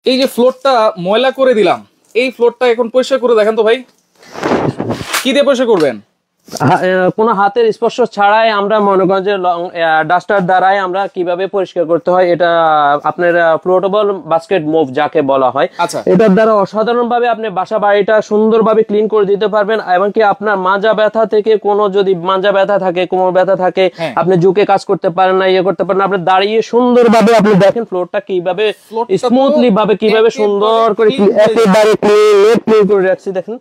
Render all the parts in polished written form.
এই যে ফ্লোরটা ময়লা করে দিলাম, এই ফ্লোরটা এখন পরিষ্কার করে দেখেন তো ভাই, কি দিয়ে পরিষ্কার করবেন? কোনো হাতের স্পর্শ ছাড়াই আমরা মনে করেন যে ডাস্টার দ্বারাই আমরা কিভাবে পরিষ্কার করতে হয়, এটা আপনার ফ্লোটেবল বাস্কেট মুভ যাকে বলা হয়। এটার দ্বারা অসাধারণ ভাবে আপনি বাসা বাড়িটা সুন্দরভাবে ক্লিন করে দিতে পারবেন। এমনকি আপনার মাজা ব্যথা থেকে কোনো যদি মাজা ব্যথা থাকে, কোমর ব্যথা থাকে, আপনি ঝুঁকে কাজ করতে পারেন না, ইয়ে করতে পারেন না, আপনি দাঁড়িয়ে সুন্দরভাবে আপনি দেখেন ফ্লোরটা কিভাবে স্মুথলি ভাবে কিভাবে সুন্দর করে একেবারে ক্লিন করে রাখছি। দেখেন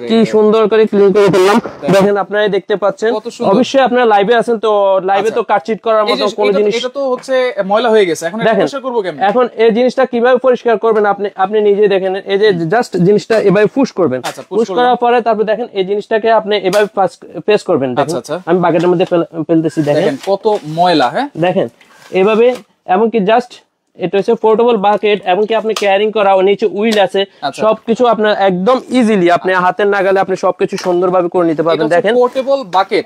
কি সুন্দর করে ক্লিন করে ফেললাম। দেখেন আপনারা দেখতে পাচ্ছেন, অবশ্যই আপনারা লাইভে আছেন তো লাইভে তো কাটচিট করার মতো কোনো জিনিস, এটা তো হচ্ছে ময়লা হয়ে গেছে, এখন এটা পরিষ্কার করব কেমনে? এখন এই জিনিসটা কিভাবে পরিষ্কার করবেন আপনি নিজে দেখেন। এই যে জাস্ট জিনিসটা এভাবে পুশ করবেন, পুশ করার পরে তারপর দেখেন এই জিনিসটাকে আপনি এভাবে প্রেস করবেন। দেখেন আমি বাকেটের মধ্যে ফেলতেছি, দেখেন কত ময়লা। হ্যাঁ দেখেন এভাবে, এমনকি জাস্ট এটা হচ্ছে পোর্টেবল বাকেট, এমনকি আপনি ক্যারিং করা, নিচে উইল আছে, সবকিছু আপনার একদম ইজিলি আপনি হাতের নাগালে আপনি সবকিছু সুন্দরভাবে করে নিতে পারবেন। দেখেন পোর্টেবল বাকেট।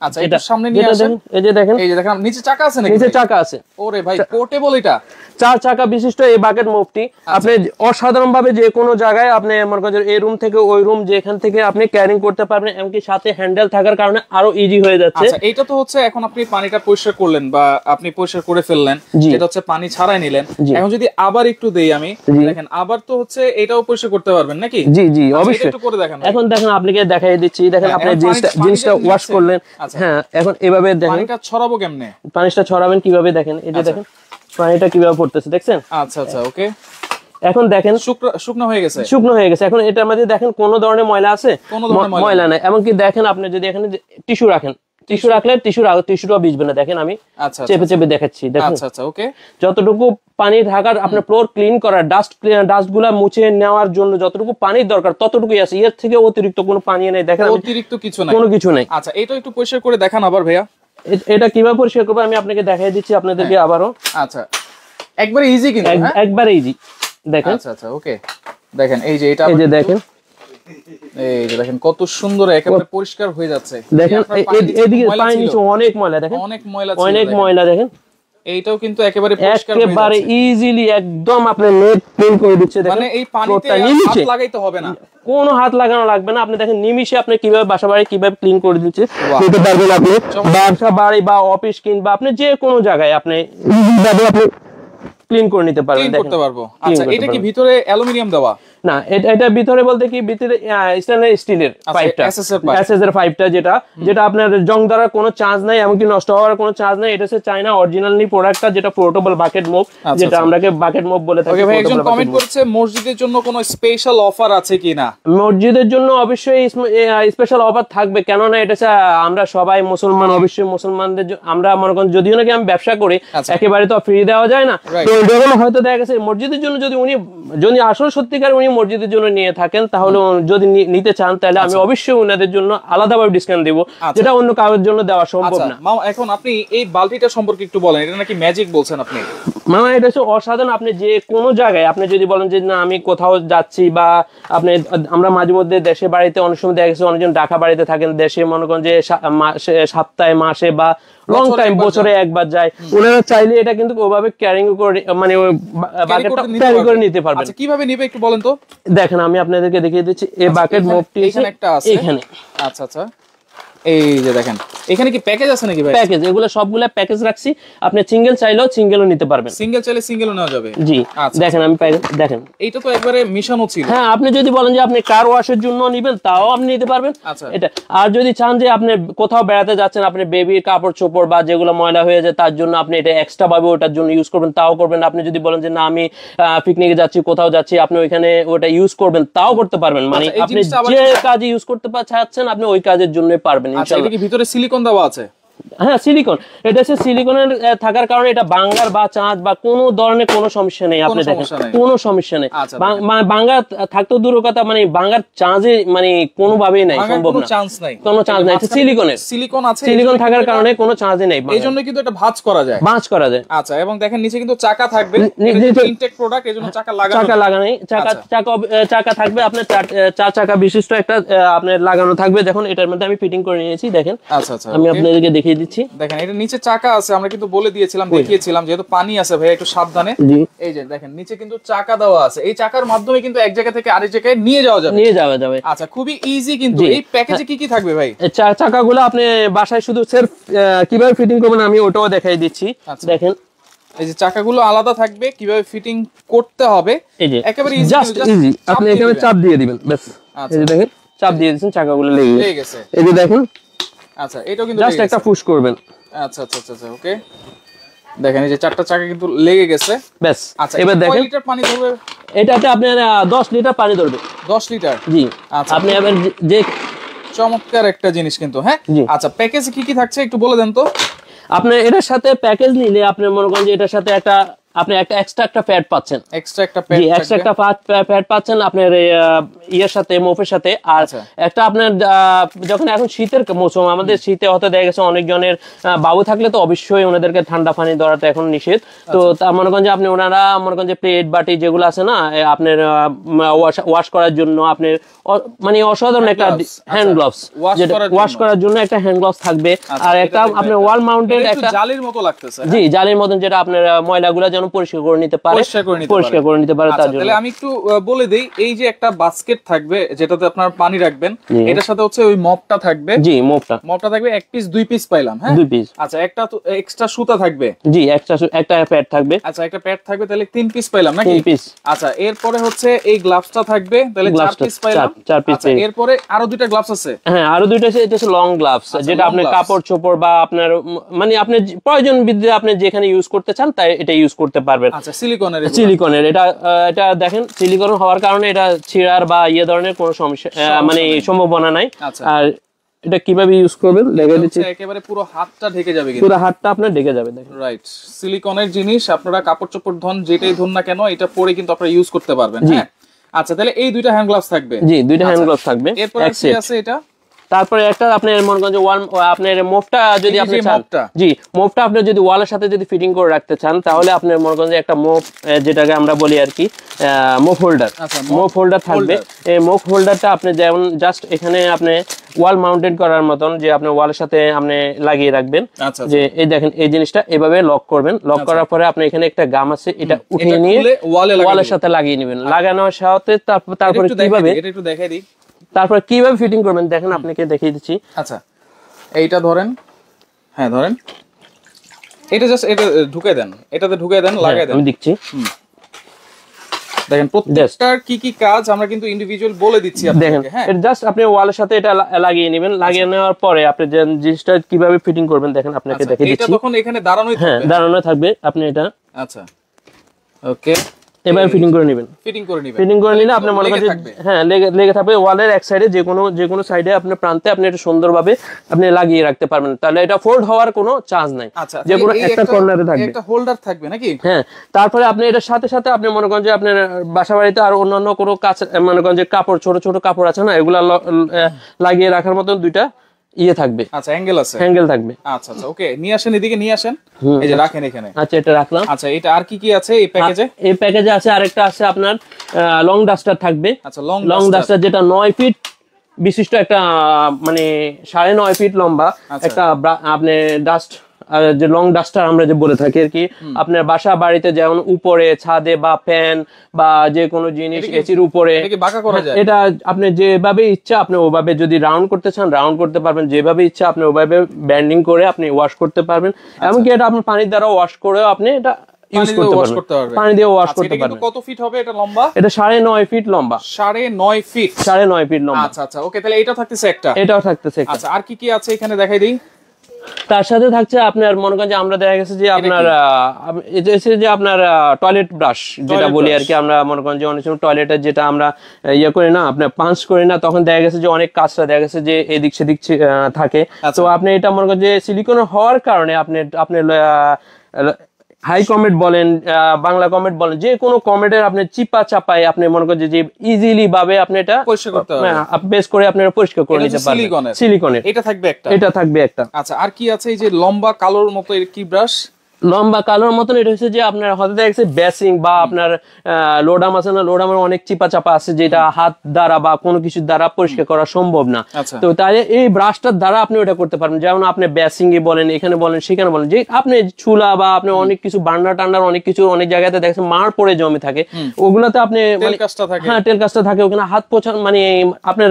আচ্ছা এটা সামনে নিয়ে আসেন, এই যে দেখেন, এই যে দেখেন নিচে চাকা আছে নাকি? নিচে চাকা আছে। ওরে ভাই পোর্টেবল, এটা 4 চাকা বিশিষ্ট এই বাকেট মুভটি আপনি অসাধারণ ভাবে যে কোনো জায়গায় আপনি মনে করেন এই রুম থেকে ওই রুম যেখান থেকে আপনি ক্যারিং করতে পারবেন, এমনকি সাথে হ্যান্ডেল থাকার কারণে আরো ইজি হয়ে যাচ্ছে। আচ্ছা এটা তো হচ্ছে এখন আপনি পানিটা পরিষ্কার করলেন বা আপনি পরিষ্কার করে ফেললেন, এটা হচ্ছে পানি ছাড়াই নিলেন। এখন যদি আবার একটু দেই আমি, দেখেন আবার তো হচ্ছে এটাও পরিষ্কার করতে পারবেন নাকি? জি জি অবশ্যই, একটু করে দেখেন। এখন দেখেন আপনাকে দেখাই দিচ্ছি, দেখেন আপনি জিনিসটা ওয়াশ করলেন। হ্যাঁ এখন এভাবে দেখেন পানিটা ছড়াবো কেমনে, পানিটা ছড়াবেন কিভাবে দেখেন, এই যে দেখেন পানিটা কিভাবে পড়তেছে দেখছেন। আচ্ছা আচ্ছা ওকে, এখন দেখেন শুকনো হয়ে গেছে, শুকনো হয়ে গেছে। এখন এটার মধ্যে দেখেন কোনো ধরনের ময়লা আছে? ময়লা নাই। এমনকি দেখেন আপনি যদি এখানে টিস্যু রাখেন, টিস্যু রাখলে টিস্যুটাও ভিজবে না। দেখেন আমি চেপে চেপে দেখাচ্ছি, দেখেন যতটুকু পানি থাকার আপনার ফ্লোর ক্লিন করার, ডাস্ট গুলা মুছে নেওয়ার জন্য যতটুকু পানির দরকার ততটুকুই আছে, এর থেকে অতিরিক্ত কোনো পানি নেই। দেখেন অতিরিক্ত কিছু নাই, কোনো কিছু নাই। আচ্ছা এটা একটু পরিষ্কার করে দেখান আবার ভাইয়া। এটা কিভাবে পরিষ্কার করবো আমি আপনাকে দেখাই দিচ্ছি আপনাদেরকে আবারও। আচ্ছা একবারে ইজি, কিন্তু একবারে ইজি। দেখেন আচ্ছা আচ্ছা ওকে, দেখেন এই যে এটা, এই যে দেখেন, এই যে দেখেন কত সুন্দর একেবারে পরিষ্কার হয়ে যাচ্ছে। দেখেন এদিকে পানি নিচে অনেক ময়লা, দেখেন অনেক ময়লা, অনেক ময়লা। দেখেন এইটাও কিন্তু একেবারে পরিষ্কার হয়ে যাচ্ছে, একেবারে ইজিলি একদম আপনি নেট ক্লিন করে দিচ্ছে। দেখেন মানে এই পানিতে হাত লাগাইতে হবে না, কোনো হাত লাগানো লাগবে না। আপনি দেখেন নিমিষে আপনি কিভাবে বাসা বাড়ি কিভাবে ক্লিন করে দিচ্ছে দিতে পারবেন। আপনি বাসা বাড়ি বা অফিস কিংবা আপনি যে কোনো জায়গায় আপনি ইজিভাবে আপনি ক্লিন করে নিতে পারবেন, করতে পারবো। আচ্ছা এটা কি ভিতরে অ্যালুমিনিয়াম দেওয়া? না, এটা ভিতরে বলতে কি ভিতরে স্টেনলেস স্টিলের পাইপটা, এসএস এর পাইপটা, যেটা আপনার জং ধরার কোনো চান্স নাই, এমনকি নষ্ট হওয়ার কোনো চান্স নাই। এটা হচ্ছে চায়না অরিজিনালি প্রোডাক্টটা, যেটা পোর্টেবল বাকেট মুভ, যেটা আমরাকে বাকেট মুভ বলে থাকি। ওকে ভাই একজন কমেন্ট করেছে মসজিদের জন্য কোনো স্পেশাল অফার আছে কিনা? মসজিদের জন্য অবশ্যই স্পেশাল অফার থাকবে, কেননা এটা আমরা সবাই মুসলমান, অবশ্যই মুসলমানদের আমরা মনে করেন, যদিও নাকি আমি ব্যবসা করি, একেবারে তো ফ্রি দেওয়া যায় না। তো যখন হয়তো দেখা গেছে মসজিদের জন্য যদি আসল সত্যিকার উনি মসজিদের জন্য নিয়ে থাকেন, তাহলে যদি নিতে চান তাহলে আমি অবশ্যই ওনাদের জন্য আলাদাভাবে ডিসকাউন্ট দেব, যেটা অন্য কারোর জন্য দেওয়া সম্ভব না। মামা এখন আপনি এই বালতিটা সম্পর্কে একটু বলেন, এটা নাকি ম্যাজিক বলছেন আপনি? মামা এটা হচ্ছে অসাধারণ। আপনি যে কোনো জায়গায় আপনি যদি বলেন যে না আমি কোথাও যাচ্ছি, বা আপনি আমরা মাঝে মধ্যে দেশে বাড়িতে অনেক সময় দেখা গেছে অনেকজন ঢাকা বাড়িতে থাকেন, দেশে মনে করেন যে সপ্তাহে মাসে বা লং টাইম বছরে একবার যায়, ওনারা চাইলে এটা কিন্তু ওভাবে ক্যারিং করে মানে বাকেটটা ক্যারি করে নিতে পারবেন। আচ্ছা কিভাবে নিবে একটু বলেন তো? দেখেন আমি আপনাদেরকে দেখিয়ে দিচ্ছি, এই বাকেট মুভটি এখানে একটা আছে, এখানে। আচ্ছা আচ্ছা এই যে দেখেন এখানে কি প্যাকেজ আছে নাকি ভাই? প্যাকেজ, এগুলো সবগুলা প্যাকেজ রাখছি, আপনি সিঙ্গেল চাইলেও সিঙ্গেলও নিতে পারবেন। সিঙ্গেল চাইলে সিঙ্গেলও নেওয়া যাবে? জি। দেখেন আমি দেখেন এইটা তো একবারে মিশানো ছিল। হ্যাঁ আপনি যদি বলেন যে আপনি কার ওয়াশের জন্য নেবেন তাও আপনি নিতে পারবেন এটা। আর যদি চান যে আপনি কোথাও বেড়াতে যাচ্ছেন, আপনি বেবির কাপড় চোপড় বা যেগুলো ময়লা হয়ে যায় তার জন্য আপনি এটা এক্সট্রা ভাবে ওটার জন্য ইউজ করবেন, তাও করবেন। আপনি যদি বলেন যে না আমি পিকনিকে যাচ্ছি, কোথাও যাচ্ছি, আপনি ওইখানে ওটা ইউজ করবেন, তাও করতে পারবেন। মানে আপনি যে কাজে ইউজ করতে চাচ্ছেন আপনি ওই কাজের জন্য পারবেন ইনশাআল্লাহ। এটা কি ভিতরে সিলিকন দেওয়া আছে? হ্যাঁ সিলিকন, এটা হচ্ছে সিলিকনের থাকার কারণে এটা বাঙ্গার বা চাঁদ বা কোনো ধরনের কোনো সমস্যা নেই। আপনি দেখেন কোনো সমস্যা নেই, মানে বাঙ্গার থাকতো দূর কথা, মানে বাঙ্গার চাঁদে মানে কোনোভাবেই নাই, সম্ভব না, কোনো চান্স নাই। সিলিকনের সিলিকন আছে, সিলিকন থাকার কারণে কোনো চাঁদে নেই, এইজন্য কিন্তু এটা ভাঁজ করা যায়, ভাঁজ করা যায়। আচ্ছা এবং দেখেন নিচে কিন্তু চাকা থাকবে, ইনটেক প্রোডাক্ট, এজন্য চাকা লাগানো চাকা থাকবে আপনার 4 চাকা বিশিষ্ট একটা আপনার লাগানো থাকবে। দেখুন এটার মধ্যে আমি ফিটিং করে নিয়েছি, দেখেন। আচ্ছা আচ্ছা আমি আপনাদেরকে দেখিয়ে দেখিয়ে দিচ্ছি। দেখেন এটা নিচে চাকা আছে, আমরা কিন্তু বলে দিয়েছিলাম, দেখিয়েছিলাম, যেহেতু পানি আছে ভাই একটু সাবধানে। এই যে দেখেন নিচে কিন্তু চাকা দেওয়া আছে, এই চাকার মাধ্যমে কিন্তু এক জায়গা থেকে আরেক জায়গায় নিয়ে যাওয়া যাবে। আচ্ছা, খুবই ইজি। কিন্তু এই প্যাকেজে কি কি থাকবে ভাই? চাকাগুলো আপনি বাসায় শুধু সেলফ কিভাবে ফিটিং করবেন আমি ওটাও দেখাই দিচ্ছি। দেখেন এই যে চাকাগুলো আলাদা থাকবে, কিভাবে ফিটিং করতে হবে একেবারে ইজি। আপনি এখানে চাপ দিয়ে দিবেন, ব্যাস। এই যে দেখেন চাপ দিয়ে দিয়েছেন, চাকাগুলো লেগে গেছে। এই যে দেখেন। আচ্ছা, এটাও কিন্তু জাস্ট একটা পুশ করবেন। আচ্ছা আচ্ছা আচ্ছা, ওকে। দেখেন এই যে চারটা চাকা কিন্তু লেগে গেছে, ব্যাস। আচ্ছা, এবার দেখেন কয় লিটার পানি ধরবে? এটাতে আপনার 10 লিটার পানি ধরবে। 10 লিটার? জি। আচ্ছা, আপনি এবার যে চমৎকার একটা জিনিস কিন্তু। হ্যাঁ, আচ্ছা, প্যাকেজে কি কি থাকছে একটু বলে দেন তো। আপনি এটার সাথে প্যাকেজ নিলে আপনি মনে করেন যে এটার সাথে আপনি একটা এক্সট্রা একটা প্যাড পাচ্ছেন। এক্সট্রা একটা প্যাড? জি, এক্সট্রা একটা প্যাড পাচ্ছেন আপনার ইয়ের সাথে, মোফের সাথে। আর একটা আপনার যখন এখন শীতের মৌসুম, আমাদের শীতে হতে দেখা গেছে অনেকজনের বাবু থাকলে তো অবশ্যই ওনাদেরকে ঠান্ডা পানি ধরাতে এখন নিষেধ। তো তার মনে করেন যে আপনি ওনারা মনে করেন যে প্লেট বাটি যেগুলো আছে না আপনার ওয়াশ করার জন্য আপনার মানে অসাধারণ একটা হ্যান্ড গ্লাভস, যেটা ওয়াশ করার জন্য একটা হ্যান্ড গ্লাভস থাকবে। আর একটা আপনার ওয়াল মাউন্টেড একটা জালির মতো লাগতেছে। জি, জালির মতন, যেটা আপনার ময়লাগুলো যেন পরিষ্কার করে নিতে পারে, পরিষ্কার করে নিতে পারে তার জন্য। তাহলে আমি একটু বলে দেই, এই যে একটা বাস্কেট থাকবে যেটাতে আপনার পানি রাখবেন, এটার সাথে হচ্ছে ওই মপটা থাকবে। জি, মপটা থাকবে, এক পিস 2 পিস পাইলাম। হ্যাঁ, 2 পিস। আচ্ছা, একটা তো এক্সট্রা সুতা থাকবে। জি, একটা প্যাড থাকবে। আচ্ছা, একটা প্যাড থাকবে, তাহলে 3 পিস পাইলাম নাকি? 3 পিস। আচ্ছা, এরপরে হচ্ছে এই গ্লাভসটা থাকবে, তাহলে 4 পিস পাইলাম। 4 পিস। এরপরে আরো দুইটা গ্লাভস আছে। হ্যাঁ, আরো দুইটা আছে, এটা হচ্ছে লং গ্লাভস, যেটা আপনি কাপড় চোপড় বা আপনার মানে আপনি প্রয়োজন বিধি আপনি যেখানে ইউজ করতে চান তাই এটা ইউজ করতে পারবেন। আচ্ছা, সিলিকনের এটা দেখেন সিলিকন হওয়ার কারণে এটা ছিঁড়ার বা ইয়ে ধরনের কোনো সমস্যা মানে সম্ভাবনা নাই। আর এটা কিভাবে ইউজ করবেন দেখা দিচ্ছি, একেবারে পুরো হাতটা ঢেকে যাবে, পুরো হাতটা আপনার ঢেকে যাবে। দেখেন, রাইট, সিলিকনের জিনিস, আপনারা কাপড় চোপড় ধন যেটাই ধন না কেন এটা পরে কিন্তু আপনারা ইউজ করতে পারবেন। হ্যাঁ, আচ্ছা, তাহলে এই দুইটা হ্যান্ড গ্লাভস থাকবে। জি, দুইটা হ্যান্ড গ্লাভস থাকবে। এরপর কি আছে এটা? তারপরে একটা আপনার মনে করেন যে আপনার মোফটা যদি আপনি চান, জি, মোফটা আপনি যদি ওয়ালের সাথে যদি ফিটিং করে রাখতে চান, তাহলে আপনার মনে করেন যে একটা মোফ, যেটাকে আমরা বলি আর কি মোফ হোল্ডার, মোফ হোল্ডার থাকবে। এই মোফ হোল্ডারটা আপনি যেমন জাস্ট এখানে আপনি ওয়াল মাউন্টেড করার মতন, যে আপনি ওয়ালের সাথে আপনি লাগিয়ে রাখবেন। যে এই দেখেন এই জিনিসটা এভাবে লক করবেন, লক করার পরে আপনি এখানে একটা গাম আছে, এটা উঠিয়ে নিয়ে ওয়ালের সাথে লাগিয়ে নেবেন। লাগানোর সাথে তারপরে কিভাবে, এটা একটু দেখাই দিই, তারপর কিভাবে ফিটিং করবেন দেখেন, আপনাকে দেখিয়ে দিচ্ছি। আচ্ছা, এইটা ধরেন, হ্যাঁ ধরেন, এটা জাস্ট এটা ঢুকাই দেন, এটাতে ঢুকাই দেন, লাগাই দেন, আমি দেখছি। দেখেন প্রত্যেকটার কি কি কাজ আমরা কিন্তু ইন্ডিভিজুয়াল বলে দিচ্ছি আপনাদেরকে। হ্যাঁ, এটা জাস্ট আপনি ওয়ালের সাথে এটা লাগিয়ে নেবেন, লাগিয়ে নেওয়ার পরে আপনি যে জিনিসটা কিভাবে ফিটিং করবেন দেখেন, আপনাকে দেখিয়ে দিচ্ছি। এটা তখন এখানে দাঁড়ানোই থাকবে। হ্যাঁ, দাঁড়ানো থাকবে। আপনি এটা আচ্ছা, ওকে, এবারে ফিটিং করে নেবেন। ফিটিং করে নিলে আপনি মনে করেন হ্যাঁ লেগে থাকবে ওয়ালের এক সাইডে, যে কোনো সাইডে আপনি প্রান্তে আপনি এটা সুন্দরভাবে আপনি লাগিয়ে রাখতে পারবেন, তাহলে এটা ফোল্ড হওয়ার কোনো চান্স নাই। আচ্ছা, যে কোনো একটা কর্নারে থাকবে, একটা হোল্ডার থাকবে নাকি? হ্যাঁ, তারপরে আপনি এটার সাথে সাথে আপনি মনে করেন যে আপনার বাসা বাড়িতে আর অন্যান্য কোনো কাজ মনে করেন যে কাপড়, ছোট ছোট কাপড় আছে না, এগুলা লাগিয়ে রাখার মতন দুইটা ইয়ে থাকবে। আচ্ছা, অ্যাঙ্গেল আছে, অ্যাঙ্গেল থাকবে। আচ্ছা আচ্ছা, ওকে, নিয়ে আসেন, এদিকে নিয়ে আসেন, এই যে রাখেন এখানে। আচ্ছা, এটা রাখলাম। আচ্ছা, এটা আর কি কি আছে এই প্যাকেজে? এই প্যাকেজে আছে আরেকটা আছে আপনার লং ডাস্টার থাকবে। আচ্ছা, লং ডাস্টার, যেটা 9 ফিট বিশিষ্ট একটা মানে 9.5 ফিট লম্বা একটা আপনি ডাস্ট, যে লং ডাস্টার আমরা যে বলে থাকি আর কি। আপনার বাসা বাড়িতে যেমন উপরে ছাদে বা ফ্যান বা যে কোনো জিনিস এসির উপরে এটা আপনি যেভাবে ইচ্ছা আপনি ওভাবে যদি রাউন্ড করতে চান রাউন্ড করতে পারবেন, যেভাবে ইচ্ছা আপনি ওভাবে ব্যান্ডিং করে আপনি ওয়াশ করতে পারবেন। এমনকি এটা আপনার পানির দ্বারা ওয়াশ করেও আপনি এটা ইউজ করতে পারবেন, পানি দিয়ে ওয়াশ করতে পারবেন। কত ফিট হবে এটা লম্বা? এটা 9.5 ফিট লম্বা। 9.5 ফিট? 9.5 ফিট লম্বা। আচ্ছা আচ্ছা, ওকে, তাহলে এটা থাকতেছে একটা, এটাও থাকতেছে একটা। আচ্ছা, আর কি কি আছে এখানে দেখাই দিই। তার সাথে থাকছে আপনার মনে করেন যে আমরা দেখা গেছে যে আপনার যে আপনার টয়লেট ব্রাশ যেটা বলি আর কি, আমরা মনে করেন যে অনেক সময় টয়লেটের যেটা আমরা ইয়ে করি না, আপনার পাঞ্চ করি না, তখন দেখা গেছে যে অনেক কাজটা দেখা গেছে যে এদিক সেদিক থাকে। তো আপনি এটা মনে করেন যে সিলিকনের হওয়ার কারণে আপনি হাই কমেন্ট বলেন, বাংলা কমেন্ট বলেন, যে কোনো কমেন্টের আপনি চিপা চাপায় আপনি মনে করেন যে ইজিলি ভাবে আপনি এটা পরিষ্কার করতে পারবেন, বেস করে আপনি পরিষ্কার করে নিতে পারবেন। সিলিকনের এটা থাকবে একটা। এটা থাকবে একটা। আচ্ছা, আর কি আছে? এই যে লম্বা কালোর মতো এর কি ব্রাশ? লম্বা কালোর মতন। এটা হচ্ছে যে আপনার হয়তো দেখছে বেসিং বা আপনার লোডাম আছে না, লোডামের অনেক চিপা চাপা আছে যেটা হাত দ্বারা বা কোনো কিছুর দ্বারা পরিষ্কার করা সম্ভব না। তো তাই এই ব্রাশটার দ্বারা আপনি ওটা করতে পারবেন। যেমন আপনি বেসিং এ বলেন, এখানে বলেন, সেখানে বলেন, যে আপনি চুলা বা আপনি অনেক কিছু বান্ডার টান্ডার অনেক কিছু অনেক জায়গাতে দেখছেন মার পড়ে জমে থাকে, ওগুলাতে আপনি হ্যাঁ তেল কাজটা থাকে, ওখানে হাত পোছা মানে আপনার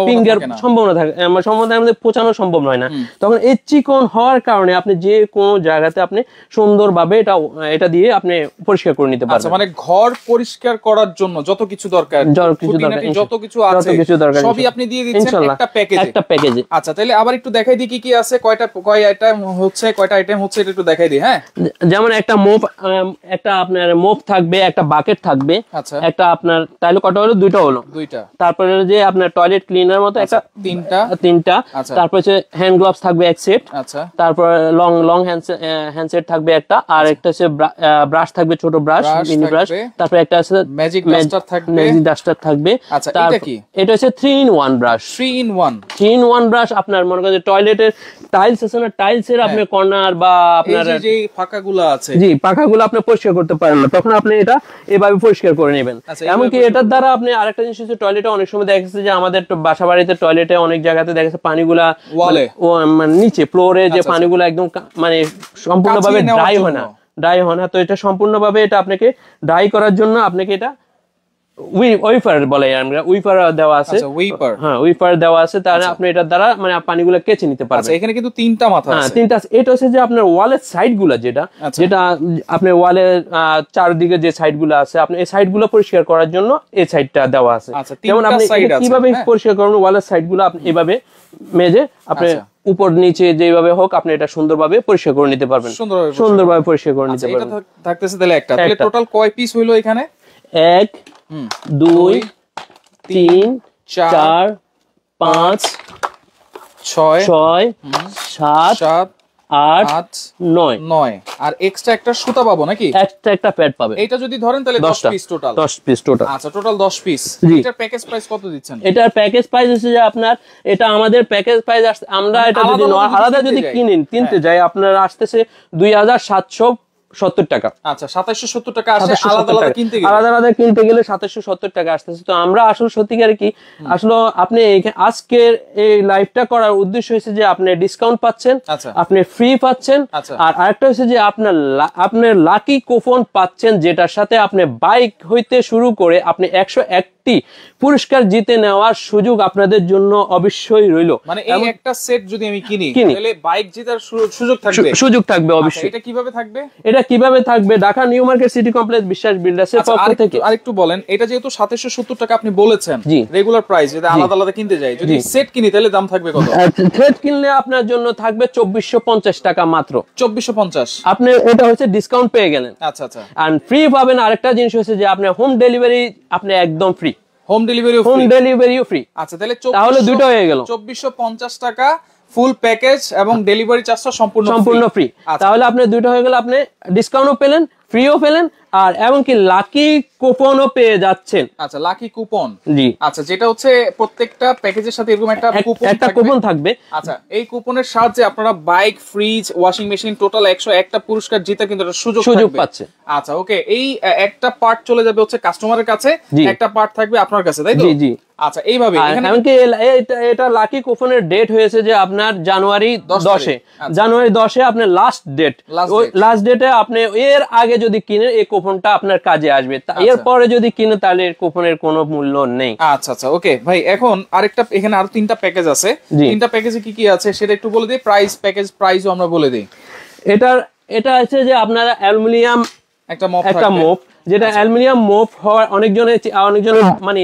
ফিঙ্গার সম্ভাবনা থাকে, সম্ভবত পোছানো সম্ভব নয় না। তখন এই চিকন হওয়ার কারণে আপনি যে কোনো জায়গাতে আপনি সুন্দরভাবে এটা দিয়ে আপনি পরিষ্কার করে নিতে পারবেন। মানে ঘর পরিষ্কার করার জন্য যত কিছু দরকার, যত কিছু আছে সবই আপনি দিয়ে দিচ্ছেন একটা প্যাকেজে। আচ্ছা তাহলে আবার একটু দেখাই দিই কি কি আছে, কয়টা আইটেম হচ্ছে এটা একটু দেখাই দিই। হ্যাঁ, যেমন একটা মোপ, একটা আপনার মোপ থাকবে, একটা বাকেট থাকবে, একটা আপনার তাহলে কটা হলো, দুইটা হলো, তারপরে যে আপনার টয়লেট ক্লিনার মতো একটা তিনটা, তারপর হচ্ছে হ্যান্ড গ্লাভস থাকবে এক সেট, তারপর লং হ্যান্ড সেট থাকবে একটা, আর একটা হচ্ছে ব্রাশ থাকবে, ছোট ব্রাশ, মিনি ব্রাশ, তারপর একটা আছে ম্যাজিক ডাস্টার থাকবে। এটা হচ্ছে 3-in-1 ব্রাশ। 3-in-1 ব্রাশ আপনার মনে করেন টয়লেটের টাইলস আছে না, টাইলসের আপনি কর্নার বা আপনার যে ফাঁকাগুলো আছে, জি ফাঁকাগুলো আপনি পরিষ্কার করতে পারেন না, তখন আপনি এটা এভাবে পরিষ্কার করে নেবেন। এমনকি এটার দ্বারা আপনি আরেকটা জিনিস হচ্ছে, টয়লেটে অনেক সময় দেখা যাচ্ছে যে আমাদের বাসা বাড়িতে টয়লেটে অনেক জায়গাতে দেখা যাচ্ছে পানিগুলা নিচে ফ্লোরে যে পানিগুলো একদম মানে সম্পূর্ণভাবে ড্রাই হয় না, তো এটা সম্পূর্ণভাবে এটা আপনাকে ড্রাই করার জন্য আপনাকে এটা উইপার বলে, আমরা উইপার দেওয়া আছে, হ্যাঁ উইপার দেওয়া আছে, তাহলে আপনি এটার দ্বারা মানে পানিগুলো কেচে নিতে পারবেন। এখানে কিন্তু তিনটা মাথা আছে, তিনটা। এটা হচ্ছে যে আপনার ওয়ালের সাইড গুলা, যেটা আপনার ওয়ালের চারদিকে যে সাইড গুলো আছে, আপনি এই সাইড গুলো পরিষ্কার করার জন্য এই সাইডটা দেওয়া আছে। যেমন আপনি কিভাবে পরিষ্কার করবেন, ওয়ালের সাইড গুলো আপনি এভাবে মেজে আপনি উপর নিচে যেভাবে হোক আপনি এটা সুন্দরভাবে পরিষ্কার করে নিতে পারবেন, সুন্দরভাবে পরিষ্কার করে নিতে পারবেন। এটা থাকতেছে তাহলে একটা, তাহলে টোটাল কয় পিস হইলো এখানে? 1 2 3 4 5 6 7 8 9 আর এক্সট্রা একটা সুতা পাবো নাকি? একটা প্যাড পাবে। এটা যদি ধরেন তাহলে 10 পিস টোটাল। 10 piece total. আচ্ছা টোটাল 10 পিস। এটার প্যাকেজ প্রাইস কত দিচ্ছেন? এটার প্যাকেজ প্রাইস হচ্ছে যে আপনার, এটা আমাদের প্যাকেজ প্রাইস আমরা এটা যদি আলাদা যদি কিনতে যাই আপনার আসতেছে 2770 টাকা। আচ্ছা 2770 টাকা আসে আলাদা কিনতে গেলে 2770 টাকা আসতেছে। তো আমরা আসলে সত্যিকার কি আসলে আপনি আজকের এই লাইভটা করার উদ্দেশ্য হচ্ছে যে আপনি ডিসকাউন্ট পাচ্ছেন, আপনি ফ্রি পাচ্ছেন, আর আরেকটা হচ্ছে যে আপনার লাকি কুপন পাচ্ছেন, যেটার সাথে আপনি বাইক হইতে শুরু করে আপনি 101টি পুরস্কার জিতে নেওয়ার সুযোগ আপনাদের জন্য অবশ্যই রইল। মানে এই একটা সেট যদি আমি কিনি তাহলে বাইক জেতার সুযোগ থাকবে অবশ্যই। এটা কিভাবে থাকবে? Dhaka new market city complex বিশ্বাস বিল্ডার্সের পক্ষ থেকে। আরেকটু বলেন, এটা যেহেতু 2770 টাকা আপনি বলেছেন রেগুলার প্রাইস, যদি আলাদা কিনতে যাই, যদি সেট কিনি তাহলে দাম থাকবে কত? সেট কিনলে আপনার জন্য থাকবে 2450 টাকা মাত্র। 2450 আপনি এটা হচ্ছে ডিসকাউন্ট পেয়ে গেলেন। আচ্ছা। আর ফ্রি পাবেন আরেকটা জিনিস হচ্ছে যে আপনি হোম ডেলিভারি আপনি একদম ফ্রি, হোম ডেলিভারিও ফ্রি। আচ্ছা তাহলে দুটো হয়ে গেল। 2450 টাকা ফুল প্যাকেজ এবং ডেলিভারি চার্জটা সম্পূর্ণ ফ্রি। তাহলে আপনি দুটো হয়ে গেল, আপনি ডিসকাউন্টও পেলেন, ফ্রিও পেলেন, আর এমনকি লাকি কুপনও পেয়ে যাচ্ছেন। আচ্ছা লাকি কুপন, জি। আচ্ছা যেটা হচ্ছে প্রত্যেকটা প্যাকেজের সাথে এরকম একটা কুপন থাকবে। আচ্ছা এই কুপনের সাহায্যে আপনারা bike, fridge, washing machine total 101টা পুরস্কার জিতে কিন্তু সুযোগ পাচ্ছে। আচ্ছা ওকে, এই একটা পার্ট চলে যাবে হচ্ছে কাস্টমারের কাছে, একটা পার্ট থাকবে আপনার কাছে, তাই তো? জি। আচ্ছা এইভাবে এমনকি এটা লাকি কুপনের ডেট হয়েছে যে আপনার জানুয়ারি 10-এ আপনার লাস্ট ডেটে আপনি এর আগে যদি কিনেন এই কুপনটা আপনার কাজে আসবে, এর পরে যদি কিনেন তাহলে এর কুপনের কোনো মূল্য নেই। আচ্ছা ওকে ভাই, এখন আরেকটা এখানে আরো 3টা প্যাকেজ আছে, 3টা প্যাকেজে কি আছে সেটা একটু বলে দিই। প্রাইসও আমরা বলে দিই। এটা আছে যে আপনারা অ্যালুমিনিয়াম একটা মোপ, যেটা অ্যালুমিনিয়াম মোপ হওয়ার অনেকজনের মানে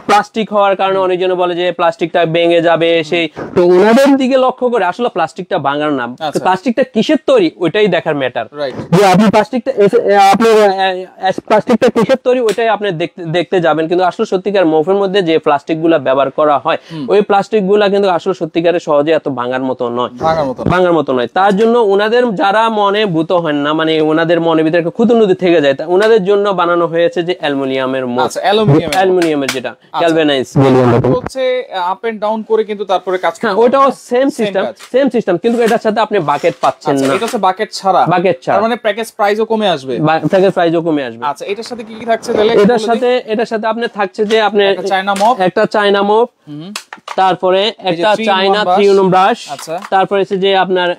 প্লাস্টিক হওয়ার কারণে অনেকজনে বলে যে প্লাস্টিকটা ভেঙে যাবে, সেই তো ওনাদের দিকে লক্ষ্য করে আসলে প্লাস্টিকটা ভাঙার না, প্লাস্টিকটা কিসের তৈরি ওইটাই দেখার ম্যাটার। যে আপনি প্লাস্টিকটা কিসের তৈরি ওইটাই আপনি দেখতে যাবেন, কিন্তু আসলে সত্যিকার মোপের মধ্যে যে প্লাস্টিক গুলা ব্যবহার করা হয় ওই প্লাস্টিক গুলা কিন্তু আসলে সত্যিকারের সহজে এত ভাঙার মতো নয়। তার জন্য ওনাদের যারা মনে ভূত হন না, মানে ওনাদের মনের ভিতরে খুঁতু নদী থেকে যায়, ওনাদের জন্য বানানো হয়েছে যে অ্যালুমিনিয়ামের মপ। আচ্ছা, অ্যালুমিনিয়ামের যেটা গ্যালভানাইজ হচ্ছে আপ এন্ড ডাউন করে কিন্তু তারপরে কাজ করে। ওটাও সেম সিস্টেম, কিন্তু এটার সাথে আপনি বাকেট পাচ্ছেন না। এটা হচ্ছে বাকেট ছাড়া, তার মানে প্যাকেজ প্রাইসও কমে আসবে। আচ্ছা, এটার সাথে কি কি থাকছে তাহলে? এটার সাথে আপনি থাকছে যে আপনি একটা চায়না মপ, তারপরে একটা চায়না 3 ব্রাশ, তারপরে হচ্ছে যে আপনার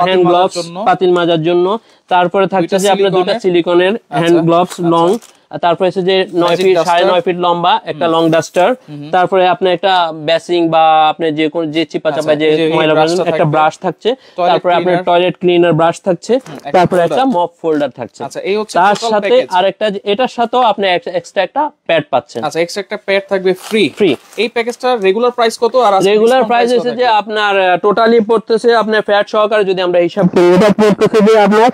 হ্যান্ড গ্লাভস পাতিল মাজার জন্য, তারপরে থাকছে যে আপনার দুটো সিলিকনের হ্যান্ড গ্লাভস লং, তারপরে হচ্ছে যে 9 ফিট 9.5 ফিট লম্বা একটা লং ডাস্টার, তারপরে আপনি একটা বেসিং বা আপনি যে চিপা চাপা যে ময়লা একটা ব্রাশ থাকছে, তারপরে আপনার টয়লেট ক্লিনার ব্রাশ থাকছে, তারপরে একটা মপ ফোল্ডার থাকছে। তার সাথে আরেকটা এটার সাথেও আপনি এক্সট্রা একটা প্যাড পাচ্ছেন। আচ্ছা, এক্সট্রা একটা প্যাড থাকবে ফ্রি। এই প্যাকেজটার রেগুলার প্রাইস কত? আর রেগুলার প্রাইস হচ্ছে যে আপনার টোটালি পড়তেছে আপনার ফ্যাট সহকারে যদি আমরা হিসাব করি, এটা পড়তেছে যে আপনার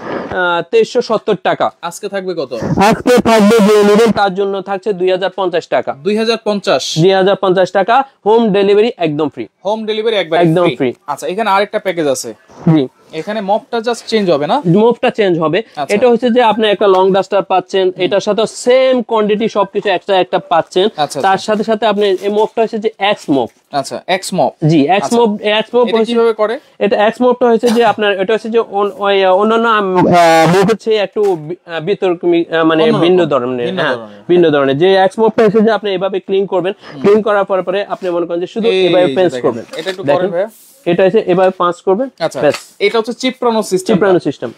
2370 টাকা। আজকে থাকবে কত? আজকে থাকবে তার জন্য থাকছে 2050 টাকা। 2050 টাকা হোম ডেলিভারি একদম ফ্রি। হোম ডেলিভারি একদম ফ্রি। আচ্ছা, এখানে আরেকটা প্যাকেজ আছে। জি, এখানে মপটা জাস্ট চেঞ্জ হবে না? মপটা চেঞ্জ হবে। এটা হচ্ছে যে আপনি একটা লং ডাস্টার পাচ্ছেন, এটার সাথে সেম কোয়ান্টিটি সবকিছু এক্সট্রা একটা পাচ্ছেন। তার সাথে সাথে আপনি এই মপটা হচ্ছে যে এক্স মপ। আচ্ছা, এক্স মপ। জি, এক্স মপ কিভাবে করে? এটা এক্স মপটা হচ্ছে যে আপনার এটা হচ্ছে যে অন্যান্য মপ হচ্ছে একটু বিতর্ক মানে ভিন্ন ধরনের যে এক্স মপটা হচ্ছে যে আপনি এভাবে ক্লিন করবেন, ক্লিন করার পরে আপনি মনে করেন যে শুধু এভাবে পেন্স করবেন। এটা একটু করেন ভাই। এটা হচ্ছে এভাবে পাঁচ করবেন। আচ্ছা, এটা হচ্ছে চিপড়ানো সিস্টেম।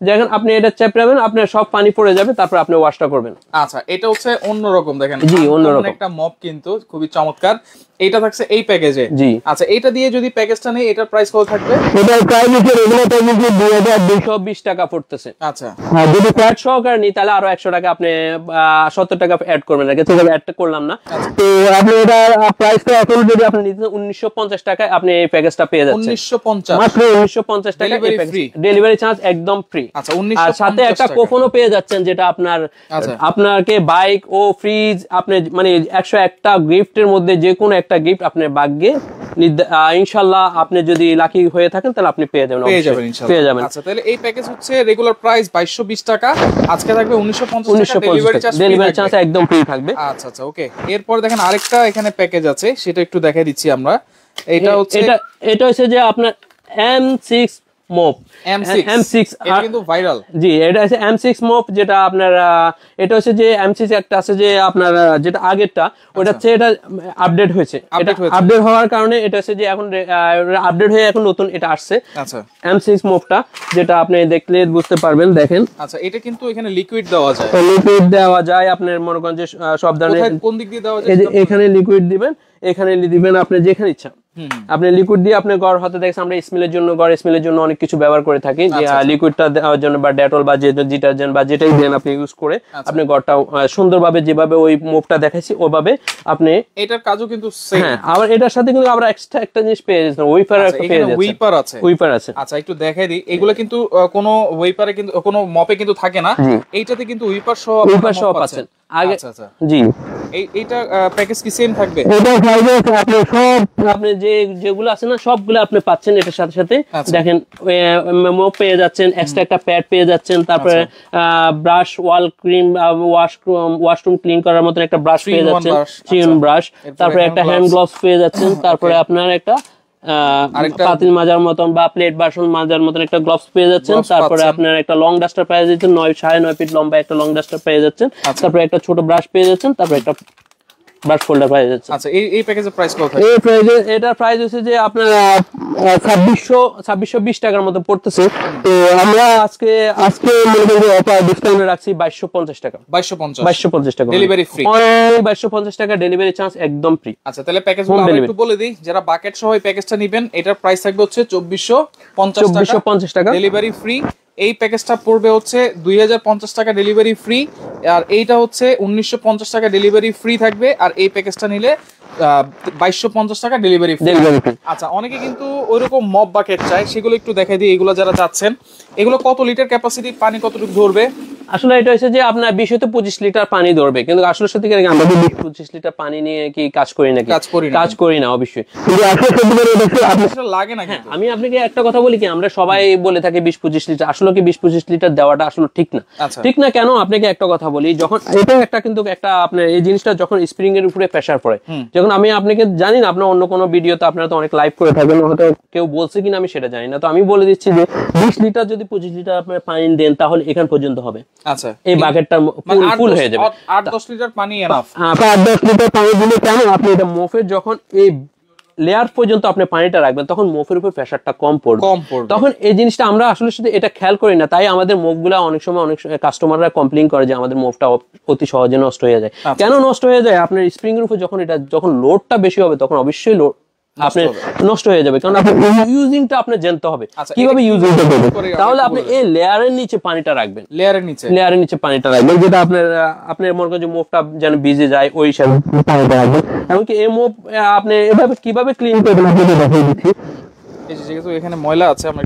দেখেন আপনি এটা চেপড়াবেন, আপনার সব পানি পড়ে যাবে, তারপর আপনি ওয়াশটা করবেন। আচ্ছা, এটা হচ্ছে অন্যরকম। দেখেন, জি, অন্যরকম একটা মপ কিন্তু খুবই চমৎকার। এটা থাকছে এই প্যাকেজে। জি, আচ্ছা, এটা দিয়ে যদি প্যাকেজটা নেই, এটার প্রাইস কত থাকবে? এটার প্রাইস হচ্ছে রেগুলার প্রাইস 2220 টাকা পড়তেছে। আচ্ছা, যদি ফ্যাট সহকারে নিই তাহলে আরো 100 টাকা আপনি 70 টাকা অ্যাড করবেন। আগে থেকে অ্যাড করলাম না, তো আপনি এটা প্রাইসটা এখন যদি আপনি নিতেন 1950 টাকায় আপনি এই প্যাকেজটা পেয়ে যাচ্ছেন। 1950 মাত্র 1950 টাকা ডেলিভারি চার্জ একদম ফ্রি। আচ্ছা, আর সাথে একটা কুপনও পেয়ে যাচ্ছেন, যেটা আপনাকে বাইক ও ফ্রিজ আপনি মানে 101টা গিফটের মধ্যে যে কোনো একটা গিফট আপনার ভাগ্যে ইনশাআল্লাহ আপনি যদি লাকি হয়ে থাকেন তাহলে আপনি পেয়ে যাবেন ইনশাআল্লাহ। আচ্ছা, তাহলে এই প্যাকেজ হচ্ছে রেগুলার প্রাইস 2220 টাকা, আজকে থাকবে 1950 টাকা, ডেলিভারি চার্জ একদম ফ্রি থাকবে। আচ্ছা আচ্ছা, ওকে। এরপর দেখেন আরেকটা এখানে প্যাকেজ আছে, সেটা একটু দেখাই দিচ্ছি আমরা। এটা হচ্ছে যে আপনার M6 মপ। M6 এটা কিন্তু ভাইরাল। জি, এটা হচ্ছে M6 মপ, যেটা আপনার এটা হচ্ছে যে M6 একটা আছে যে আপনার যেটা আগেরটা, ওটা হচ্ছে এটা আপডেট হয়েছে। এটা আপডেট হওয়ার কারণে এটা হচ্ছে যে এখন আপডেট হয়ে এখন নতুন এটা আসছে। আচ্ছা, M6 মপটা যেটা আপনি দেখলে বুঝতে পারবেন। দেখেন, আচ্ছা, এটা কিন্তু এখানে লিকুইড দেওয়া যায়। আপনার মনে করেন যে সব ধরনের কোন দিক দিয়ে দেওয়া যায়? এখানে লিকুইড দিবেন, এখানে দিবেন আপনি যেখানে ইচ্ছা। আপনি লিকুইড দিয়ে আপনি ঘর হতে দেখছেন আমরা স্মেলের জন্য অনেক কিছু ব্যবহার করে থাকি। লিকুইডটা দেওয়ার জন্য বা ডেটল বা ডিটারজেন্ট বা যেটাই দেন আপনি ইউজ করে আপনি ঘরটা সুন্দরভাবে যেভাবে ওই মোপটা দেখাইছি ওইভাবে আপনি এটার কাজও কিন্তু সেম। হ্যাঁ, আবার এটার সাথে কিন্তু আমরা এক্সট্রা একটা জিনিস পেয়ে যাচ্ছি, ওয়াইপার আছে। আচ্ছা, একটু দেখাই দিই। এগুলো কিন্তু কোনো ওয়াইপারে কিন্তু কোনো মপে কিন্তু থাকে না, এইটাতে কিন্তু ওয়াইপার সহ পাচ্ছেন আগে। আচ্ছা, জি, এইটা প্যাকেজ কি সেম থাকবে? এটা থাকবে আপনি সব আপনি যেগুলো আছে না সবগুলো আপনি পাচ্ছেন এটার সাথে সাথে। দেখেন, মপ পেয়ে যাচ্ছেন, এক্সট্রা একটা প্যাড পেয়ে যাচ্ছেন, তারপরে ব্রাশ, ওয়াল ক্রিম, ওয়াশরুম ক্লিন করার মতন একটা ব্রাশ পেয়ে যাচ্ছেন, ব্রাশ, তারপরে একটা হ্যান্ড গ্লাভস পেয়ে যাচ্ছেন, তারপরে আপনার একটা পাতিল মাজার মতন বা প্লেট বাসন মাজার মতন একটা গ্লাভস পেয়ে যাচ্ছেন, তারপরে আপনার একটা লং ডাস্টার পেয়ে যাচ্ছেন, 9.5 ফিট লম্বা একটা লং ডাস্টার পেয়ে যাচ্ছেন, তারপরে একটা ছোট ব্রাশ পেয়ে যাচ্ছেন, তারপরে একটা ব্রাশ ফোল্ডার পেয়ে যাচ্ছে। আচ্ছা, এই প্যাকেজের প্রাইস কত? এই প্যাকেজে এটার প্রাইস হচ্ছে যে আপনার 2620 টাকার মতো পড়তেছে। তো আমরা আজকে মনে করি অফার ডিসকাউন্টে রাখছি 2250 টাকা। 2250 টাকা ডেলিভারি ফ্রি। 2250 টাকা ডেলিভারি চার্জ একদম ফ্রি। আচ্ছা, তাহলে প্যাকেজগুলো আমরা একটু বলে দিই। যারা বাকেট সহ এই প্যাকেজটা নেবেন, এটার প্রাইস থাকবে হচ্ছে 2450 টাকা, ডেলিভারি ফ্রি। এই প্যাকেজটা পড়বে হচ্ছে 2050 টাকা ডেলিভারি ফ্রি, আর এইটা হচ্ছে 1950 টাকা ডেলিভারি ফ্রি থাকবে, আর এই প্যাকেজটা নিলে 2250 টাকা ডেলিভারি ফ্রি। আচ্ছা, অনেকে কিন্তু ওইরকম মপ বাকেট চায়, সেগুলো একটু দেখাই দিই। এগুলো যারা চাচ্ছেন, এগুলো কত লিটার ক্যাপাসিটি, পানি কতটুকু ধরবে? আসলে এটা হচ্ছে যে আপনার 20 থেকে 25 লিটার পানি ধরবে, কিন্তু আসলে সত্যি করে আমরা 20-25 লিটার পানি নিয়ে কি কাজ করি নাকি? কাজ করি না অবশ্যই। কিন্তু আসলে সত্যি করে দেখো আপনার লাগে না। কিন্তু আমি আপনাকে একটা কথা বলি কি, আমরা সবাই বলে থাকি 20-25 লিটার, আসলে কি 20-25 লিটার দেওয়াটা আসলে ঠিক না। ঠিক না কেন? আপনাকে একটা কথা বলি, যখন এটা একটা কিন্তু একটা আপনার এই জিনিসটা যখন স্প্রিং এর উপরে প্রেসার পড়ে, যখন আমি আপনাকে জানি না, আপনার অন্য কোনো ভিডিওতে আপনারা তো অনেক লাইভ করে থাকেন, হয়তো কেউ বলছে কিনা আমি সেটা জানি না, তো আমি বলে দিচ্ছি যে 20 লিটার যদি 25 লিটার আপনি পানি দেন তাহলে এখান পর্যন্ত হবে। আচ্ছা, এই বাকেটটা ফুল হয়ে যাবে। 8-10 লিটার পানি এনাফ। 8-10 লিটার পানি দিলে কেন, আপনি এটা মোফের যখন এই লেয়ার পর্যন্ত আপনি পানিটা রাখবেন তখন মোফের উপর প্রেসারটা কম পড়বে। তখন এই জিনিসটা আমরা আসলে শুধু এটা খেয়াল করি না, তাই আমাদের মোফগুলা অনেক সময় অনেক কাস্টমাররা কমপ্লেইন করে যে আমাদের মোফটা অতি সহজে নষ্ট হয়ে যায়। কেন নষ্ট হয়ে যায়? আপনার স্প্রিং এর উপর যখন এটা যখন লোডটা বেশি হবে তখন অবশ্যই লোড আপনার নষ্ট হয়ে যাবে, কারণ আপনার ইউজিংটা আপনি জানতে হবে কিভাবে ইউজিংটা করবেন। তাহলে আপনি এই লেয়ারের নিচে পানিটা রাখবেন, লেয়ারের নিচে পানিটা রাখবেন, যেটা আপনার মনে করেন যে মুভটা যেন ভিজে যায় ওই হিসাবে পানিটা রাখবেন। এমনকি এই মুভ আপনি এভাবে কিভাবে ক্লিন করবেন আপনাকে দেখিয়ে দিচ্ছি। যেহেতু এখানে ময়লা আছে, আমরা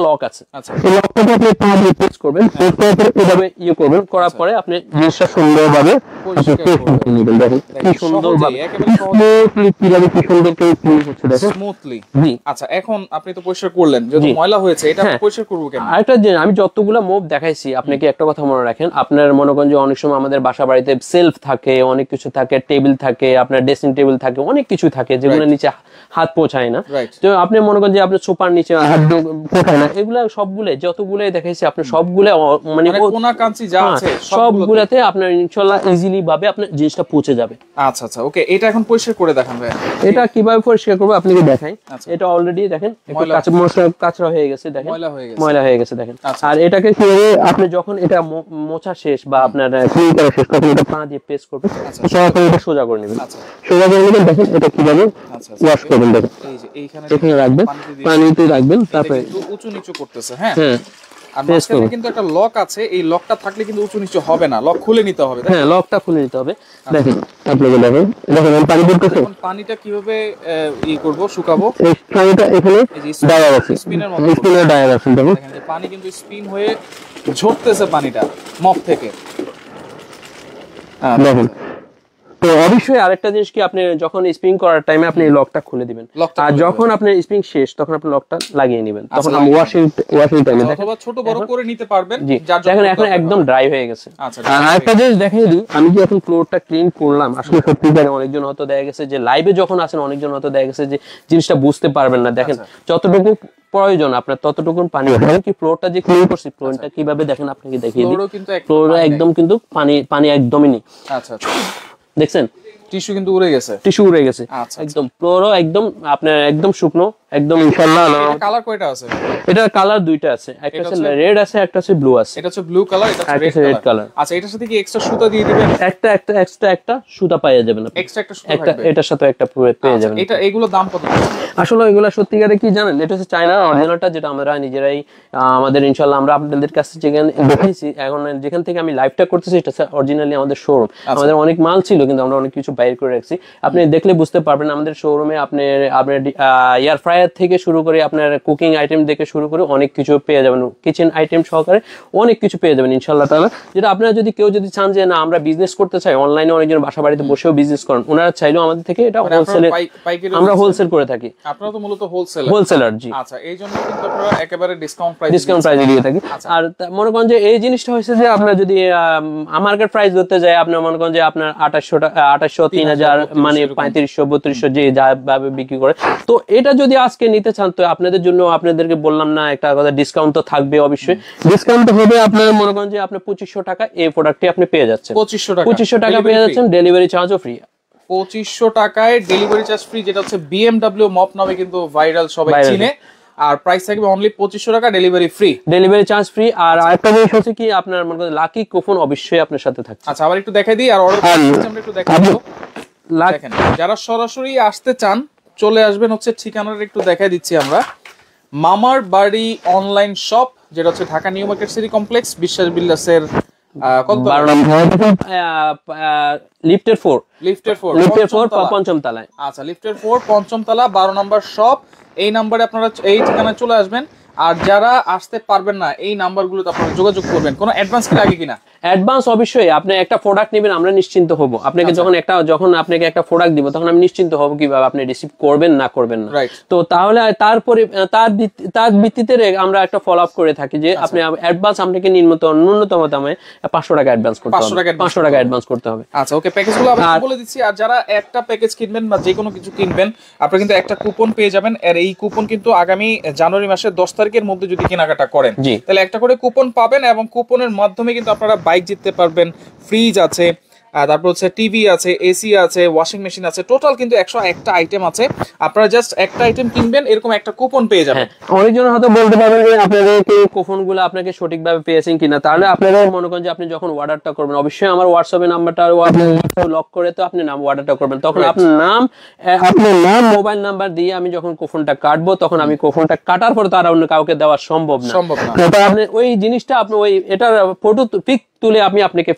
লক আছে, এই লকটাকে আপনি পা দিয়ে প্রেস করবেন, প্রেস করার পরে এভাবে ইয়ে করবেন, করার পরে আপনি জিনিসটা সুন্দরভাবে নেবেন। দেখেন কি সুন্দরভাবে স্মুথলি কিভাবে কি সুন্দর করে ক্লিন হচ্ছে, দেখেন স্মুথলি। আচ্ছা, এখন আপনি তো পরিষ্কার করলেন, যেহেতু ময়লা হয়েছে এটা পরিষ্কার করব কেন? আরেকটা যে আমি যতগুলো মুভ দেখাইছি, আপনি কি একটা কথা মনে রাখেন, আপনার মনে করেন যে অনেক সময় আমাদের বাসা বাড়িতে সেলফ থাকে, অনেক কিছু থাকে, টেবিল থাকে, আপনার ড্রেসিং টেবিল থাকে, অনেক কিছু থাকে যেগুলো নিচে হাত পৌঁছায় না। তো আপনি মনে করেন যে আপনি সোফার নিচে হাত পৌঁছায় না, এগুলা সবগুলো যতগুলাই দেখাইছি আপনি সবগুলো মানে কোনা কাঞ্চি যা আছে সবগুলাতে আপনার ইনশাআল্লাহ ইজিলি ভাবে আপনার জিনিসটা পৌঁছে যাবে। আচ্ছা আচ্ছা, ওকে, এটা এখন পরিষ্কার করে দেখান ভাই। এটা কিভাবে পরিষ্কার করব আপনাকে দেখাই। এটা অলরেডি দেখেন একটু কাঁচরা হয়ে গেছে, দেখেন ময়লা হয়ে গেছে দেখেন। আর এটাকে কিভাবে আপনি যখন এটা মোছা শেষ বা আপনার ক্লিন করা শেষ তখন এটা পা দিয়ে প্রেস করবেন, এটা সোজা করে নেবেন। সোজা করে নেবেন, দেখেন এটা কিভাবে ওয়াশ করবেন, দেখেন এখানে রাখবেন, পানিতে রাখবেন, তারপরে উঁচু নিচু করতেছে। হ্যাঁ, আর মাঝখানে কিন্তু একটা লক আছে, এই লকটা থাকলে কিন্তু উঁচু নিচু হবে না, লক খুলে নিতে হবে। হ্যাঁ, লকটা খুলে নিতে হবে। দেখেন আপনাকে দেখেন পানি পড়তেছে, পানিটা কিভাবে করব, শুকাবো। এই পানিটা এখানে ডায়ার আছে, স্পিনের ডায়ার আছে, দেখুন পানি কিন্তু স্পিন হয়ে ঝরতেছে পানিটা মপ থেকে। দেখুন তো অবশ্যই আরেকটা জিনিস কি, আপনি যখন স্প্রিং করার টাইমে আপনি লকটা খুলে দিবেন, আর যখন আপনার স্প্রিং শেষ তখন আপনি লকটা লাগিয়ে নেবেন, তখন ওয়াশিং টাইমে অথবা ছোট বড় করে নিতে পারবেন। দেখেন এখন একদম ড্রাই হয়ে গেছে। আর আরেকটা জিনিস দেখিয়ে দিই, আমি যে এখন ফ্লোরটা ক্লিন করলাম, আসলে সত্যি জানি অনেকজন হয়তো দেখা গেছে যে লাইভে যখন আছেন অনেকজন হয়তো দেখা গেছে যে জিনিসটা বুঝতে পারবেন না। দেখেন যতটুকু প্রয়োজন আপনার ততটুকু পানি, কি ফ্লোরটা যে ক্লিন করছি ফ্লোরটা কিভাবে দেখেন আপনাকে দেখিয়ে দিই। ফ্লোর একদম কিন্তু পানি একদমই নেই। আচ্ছা, দেখছেন টিস্যু কিন্তু উড়ে গেছে, একদম ফ্লোরও একদম আপনার একদম শুকনো একদম। ইনশাআল্লাহ কালার কয়টা আছে? এটা কালার দুইটা আছে, একটা আছে রেড আছে, একটা আছে ব্লু আছে। এটা হচ্ছে ব্লু কালার, এটা হচ্ছে রেড কালার। আচ্ছা, এটার সাথে কি এক্সট্রা সুতা দিয়ে দিবেন? একটা সুতা পেয়ে যাবেন আপনি, এক্সট্রা একটা সুতা থাকবে, এটার সাথে একটা পেয়ে যাবেন। এটা এগুলো দাম কত? আসলে এগুলা সত্যিকারে কি জানেন, এটা হচ্ছে চায়নার অরিজিনালটা, যেটা আমরা নিজেরাই আমাদের ইনশাআল্লাহ আমরা আপনাদের কাছে যেখানে দেখাইছি, এখন যেখান থেকে আমি লাইভটা করতেছি এটা অরিজিনালি আমাদের শোরুম। আমাদের অনেক মাল ছিল কিন্তু আমরা অনেক কিছু বাইর করে রাখছি, আপনি দেখলে বুঝতে পারবেন। আমাদের শোরুমে আপনার এয়ার ফ্রায়ার থেকে শুরু করে আপনার কুকিং আইটেম থেকে শুরু করে অনেক কিছু পেয়ে যাবেন, কিচেন আইটেম সহকারে অনেক কিছু পেয়ে যাবেন ইনশাআল্লাহ তাআলা। যেটা আপনারা যদি কেউ যদি চান যে না আমরা বিজনেস করতে চাই, অনলাইনে অনেকজন বাসা বাড়িতে বসেও বিজনেস করেন, ওনারা চাইলেও আমাদের থেকে এটা হোলসেলে আমরা হোলসেল করে থাকি। আপনারা তো মূলত হোলসেলার। জি, আচ্ছা, এইজন্য কিন্তু আপনারা একেবারে ডিসকাউন্ট প্রাইসে দিয়ে থাকি। আর মনে করেন যে এই জিনিসটা হয়েছে যে আপনারা যদি মার্কেট প্রাইস ধরতে যায়, আপনার মনে করেন যে আপনার 2800 3000 মানে 3500 3200 যে যা ভাবে বিক্রি করে, তো এটা যদি আজকে নিতে চান তো আপনাদের জন্য আপনাদেরকে বললাম না একটা কথা, ডিসকাউন্ট তো থাকবে অবশ্যই। ডিসকাউন্ট হবে আপনার মনে করেন যে আপনি 2500 টাকা এই প্রোডাক্টটি আপনি পেয়ে যাচ্ছেন, 2500 টাকা পেয়ে যাচ্ছেন, ডেলিভারি চার্জও ফ্রি। 2500 টাকায় ডেলিভারি চার্জ ফ্রি, যেটা হচ্ছে BMW মপ নামে কিন্তু ভাইরাল, সবাই চিনে। আর প্রাইস থাকবে অনলি 2500 টাকা, ডেলিভারি চার্জ ফ্রি। আর আরেকটা জিনিস হচ্ছে কি, আপনার মনে করেন লাকি কুপন অবশ্যই আপনার সাথে থাকছে। আচ্ছা, আবার একটু দেখাই দিই, আর অর্ডার সিস্টেমটা একটু দেখাই দিও। দেখেন, যারা সরাসরি আসতে চান চলে আসবেন হচ্ছে ঠিকানাটা একটু দেখাই দিচ্ছি আমরা। মামার বাড়ি অনলাইন শপ, যেটা হচ্ছে Dhaka new market city complex, বিশ্বাস বিল্ডার্সের লিফটের 4 পঞ্চম তলায়। আচ্ছা, লিফটের 4 পঞ্চম তলা 12 নম্বর শপ। এই নাম্বারে আপনারা এই ঠিকানায় চলে আসবেন। আর যারা আসতে পারবেন না এই নাম্বারগুলোতে আপনারা যোগাযোগ করবেন। কোনো অ্যাডভান্স কি লাগে কিনা? অ্যাডভান্স অবশ্যই। আপনি একটা প্রোডাক্ট নেবেন, আমরা নিশ্চিন্ত হব আপনাকে যখন আপনাকে একটা প্রোডাক্ট দিব তখন আমি নিশ্চিন্ত হব কিভাবে আপনি রিসিভ করবেন না করবেন না। তো তাহলে তারপরে তার ভিত্তিতে আমরা একটা ফলো আপ করে থাকি যে আপনি অ্যাডভান্স আপনাকে ন্যূনতম দামে 500 টাকা অ্যাডভান্স করতে হবে, 500 টাকা অ্যাডভান্স করতে হবে। আচ্ছা ওকে, প্যাকেজগুলো আমি বলে দিচ্ছি। আর যারা একটা প্যাকেজ কিনবেন বা যে কোনো কিছু কিনবেন আপনারা কিন্তু একটা কুপন পেয়ে যাবেন। আর এই কুপন কিন্তু আগামী জানুয়ারি মাসের 10 তারিখের মধ্যে যদি কেনাকাটা করেন তাহলে একটা করে কুপন পাবেন, এবং কুপনের মাধ্যমে কিন্তু আপনারা বাইক জিততে পারবেন, ফ্রিজ আছে, তারপর হচ্ছে টিভি আছে, এসি আছে, ওয়াশিং মেশিন আছে, টোটাল কিন্তু 101টা আইটেম আছে। আপনারা জাস্ট একটা আইটেম কিনবেন, এরকম একটা কুপন পেয়ে যাবেন। অনেকজন হয়তো বলতে পারবেন যে আপনাদের কি কুপনগুলো আপনাকে সঠিকভাবে পেয়েছেন কিনা। তাহলে আপনারা মনে করেন যে আপনি যখন অর্ডারটা করবেন অবশ্যই আমার হোয়াটসঅ্যাপে নাম্বারটা লক করে তো আপনি অর্ডারটা করবেন। তখন আপনার নাম মোবাইল নাম্বার দিয়ে আমি যখন কুপনটা কাটবো তখন আমি কুপনটা কাটার পর তার অন্য কাউকে দেওয়া সম্ভব না। আপনি ওই জিনিসটা আপনি ওই এটার ফটো পিক তুলে আমি আপনাকে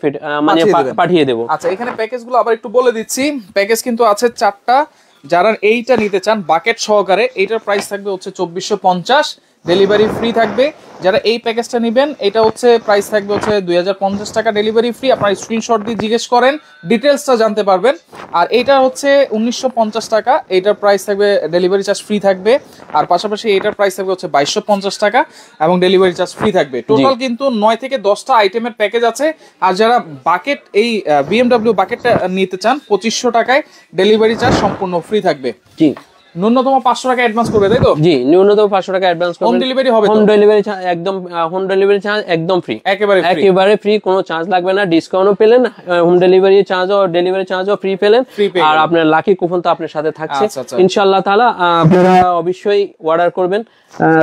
মানে পাঠিয়ে দেব। আচ্ছা এখানে প্যাকেজগুলো আবার একটু বলে দিচ্ছি। প্যাকেজ কিন্তু আছে 4টা। যারা এইটা নিতে চান বাকেট সহকারে, এইটার প্রাইস থাকবে হচ্ছে 2450, ডেলিভারি ফ্রি থাকবে। যারা এই প্যাকেজটা নেবেন এটা হচ্ছে প্রাইস থাকবে হচ্ছে 2050 টাকা, ডেলিভারি ফ্রি। আপনারা স্ক্রিনশট দিয়ে জিজ্ঞেস করেন, ডিটেলসটা জানতে পারবেন। আর এইটা হচ্ছে 1950 টাকা, এইটার প্রাইস থাকবে, ডেলিভারি চার্জ ফ্রি থাকবে। আর পাশাপাশি এইটার প্রাইস থাকবে হচ্ছে 2250 টাকা এবং ডেলিভারি চার্জ ফ্রি থাকবে। টোটাল কিন্তু 9 থেকে 10টা আইটেমের প্যাকেজ আছে। আর যারা বাকেট এই BMW বাকেটটা নিতে চান 2500 টাকায়, ডেলিভারি চার্জ সম্পূর্ণ ফ্রি থাকবে। জি, ন্যূনতম 500 টাকা অ্যাডভান্স করবে, তাই তো? জি, ন্যূনতম 500 টাকা অ্যাডভান্স করবেন। হোম ডেলিভারি হবে? হোম ডেলিভারি একদম, হোম ডেলিভারি চার্জ একদম ফ্রি, একেবারে ফ্রি, কোনো চার্জ লাগবে না। ডিসকাউন্টও পেলেন, হোম ডেলিভারি চার্জও, ডেলিভারি চার্জও ফ্রি পেলেন। আর আপনার লাকি কুপন তো আপনার সাথে থাকছে ইনশাআল্লাহ তাআলা। আপনারা অবশ্যই অর্ডার করবেন।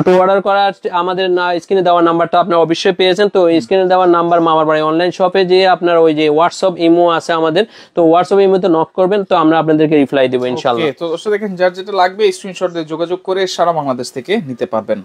তো অর্ডার করার আমাদের স্ক্রিনে দেওয়া নাম্বারটা আপনারা অবশ্যই পেয়েছেন। তো স্ক্রিনে দেওয়া নাম্বার মামার বাড়ি অনলাইন শপে যে আপনার ওই যে হোয়াটসঅ্যাপ ইমো আছে আমাদের, তো হোয়াটসঅ্যাপ ইমোতে নক করবেন, তো আমরা আপনাদেরকে রিপ্লাই দেব ইনশাআল্লাহ। তো দর্শক দেখেন যার যেটা লাগবে স্ক্রিনশট দিয়ে যোগাযোগ করে সারা বাংলাদেশ থেকে নিতে পারবেন।